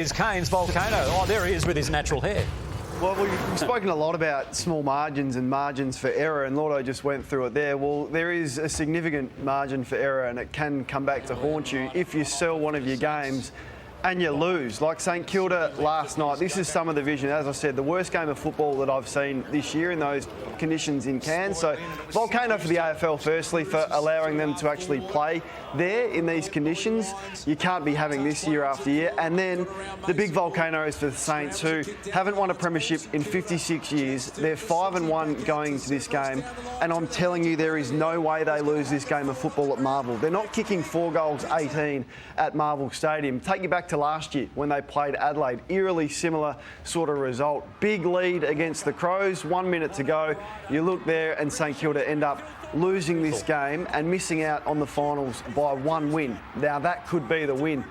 Is Kane's volcano. Oh, there he is with his natural hair. Well, we've spoken a lot about small margins and margins for error, and Lordo just went through it there. Well, there is a significant margin for error, and it can come back to haunt you if you sell one of your games and you lose. Like St Kilda last night, this is some of the vision. As I said, the worst game of football that I've seen this year in those conditions in Cairns. So, volcano for the AFL, firstly, for allowing them to actually play there in these conditions. You can't be having this year after year. And then the big volcanoes for the Saints, who haven't won a premiership in 56 years. They're 5-1 going into this game, and I'm telling you, there is no way they lose this game of football at Marvel. They're not kicking 4 goals 18 at Marvel Stadium. Take you back to last year when they played Adelaide. Eerily similar sort of result. Big lead against the Crows, 1 minute to go. You look there and St Kilda end up losing this game and missing out on the finals by 1 win. Now that could be the win.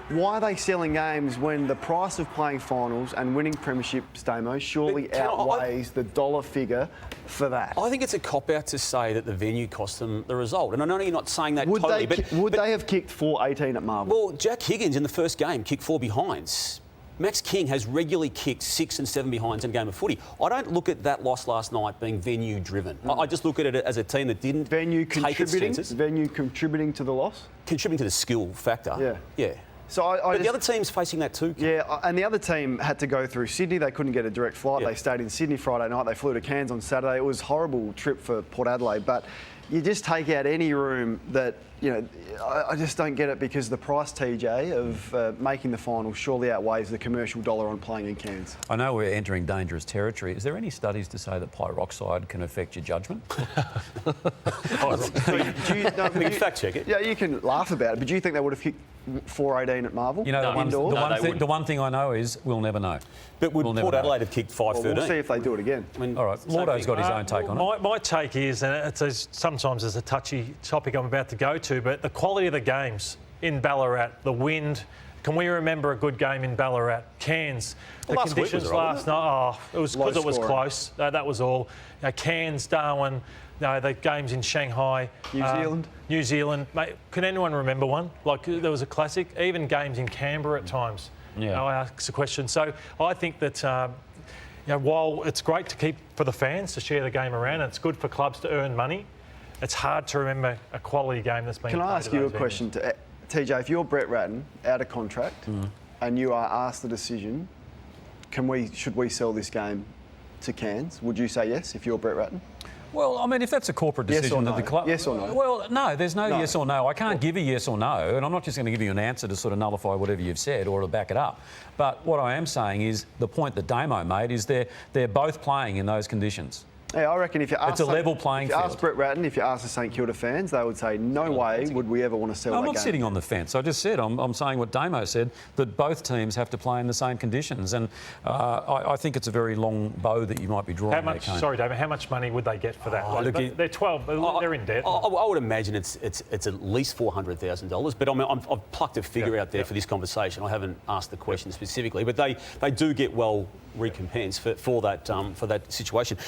Why are they selling games when the price of playing finals and winning premierships, Damo, surely outweighs the dollar figure for that? I think it's a cop-out to say that the venue cost them the result. And I know you're not saying that would totally, but they have kicked 4-18 at Marvel? Well, Jack Higgins in the first game kicked 4 behinds. Max King has regularly kicked 6 and 7 behinds in a game of footy. I don't look at that loss last night being venue-driven. I just look at it as a team that didn't take its chances. Venue contributing to the loss? Contributing to the skill factor. Yeah. Yeah. So but the other team's facing that too. Yeah, and the other team had to go through Sydney. They couldn't get a direct flight. Yeah. They stayed in Sydney Friday night. They flew to Cairns on Saturday. It was a horrible trip for Port Adelaide. But you just take out any room that, you know, I just don't get it, because the price, TJ, of making the final surely outweighs the commercial dollar on playing in Cairns. I know we're entering dangerous territory. Is there any studies to say that pyroxide can affect your judgment? Do you fact check it. Yeah, you can laugh about it, but do you think they would have kicked 4-18 at Marvel? You know, the one thing I know is we'll never know. But would Port Adelaide have kicked 5-13? Well, we'll see if they do it again. I mean, all right, Lordo's got his own take on it. My take is, and sometimes it's a touchy topic I'm about to go to, but the quality of the games in Ballarat, the wind. Can we remember a good game in Ballarat? Cairns, the conditions last night. Oh, it was because it was close. That was all. You know, Cairns, Darwin. The games in Shanghai. New Zealand. Mate, can anyone remember one? Like, there was a classic. Even games in Canberra at times. Yeah. I ask the question. So I think that, while it's great to keep for the fans to share the game around, and it's good for clubs to earn money, it's hard to remember a quality game that's been played. Can I ask you a question, TJ? If you're Brett Ratton, out of contract, and you are asked the decision, should we sell this game to Cairns? Would you say yes if you're Brett Ratton? Well, I mean, if that's a corporate decision of the club... Yes or no? Well, no, there's no yes or no. I can't give a yes or no, and I'm not just going to give you an answer to sort of nullify whatever you've said or to back it up. But what I am saying is the point that Damo made is they're both playing in those conditions. Yeah, I reckon if you ask... It's a level playing field. If you ask Brett Ratton, if you ask the St Kilda fans, they would say, no way would we ever want to sell that game. I'm not sitting on the fence. I just said, I'm saying what Damo said, that both teams have to play in the same conditions. And I think it's a very long bow that you might be drawing. Sorry, David, how much money would they get for that? They're 12, they're in debt. I would imagine it's at least $400,000. But I mean, I've plucked a figure out there for this conversation. I haven't asked the question specifically, but they do get well recompensed for that situation.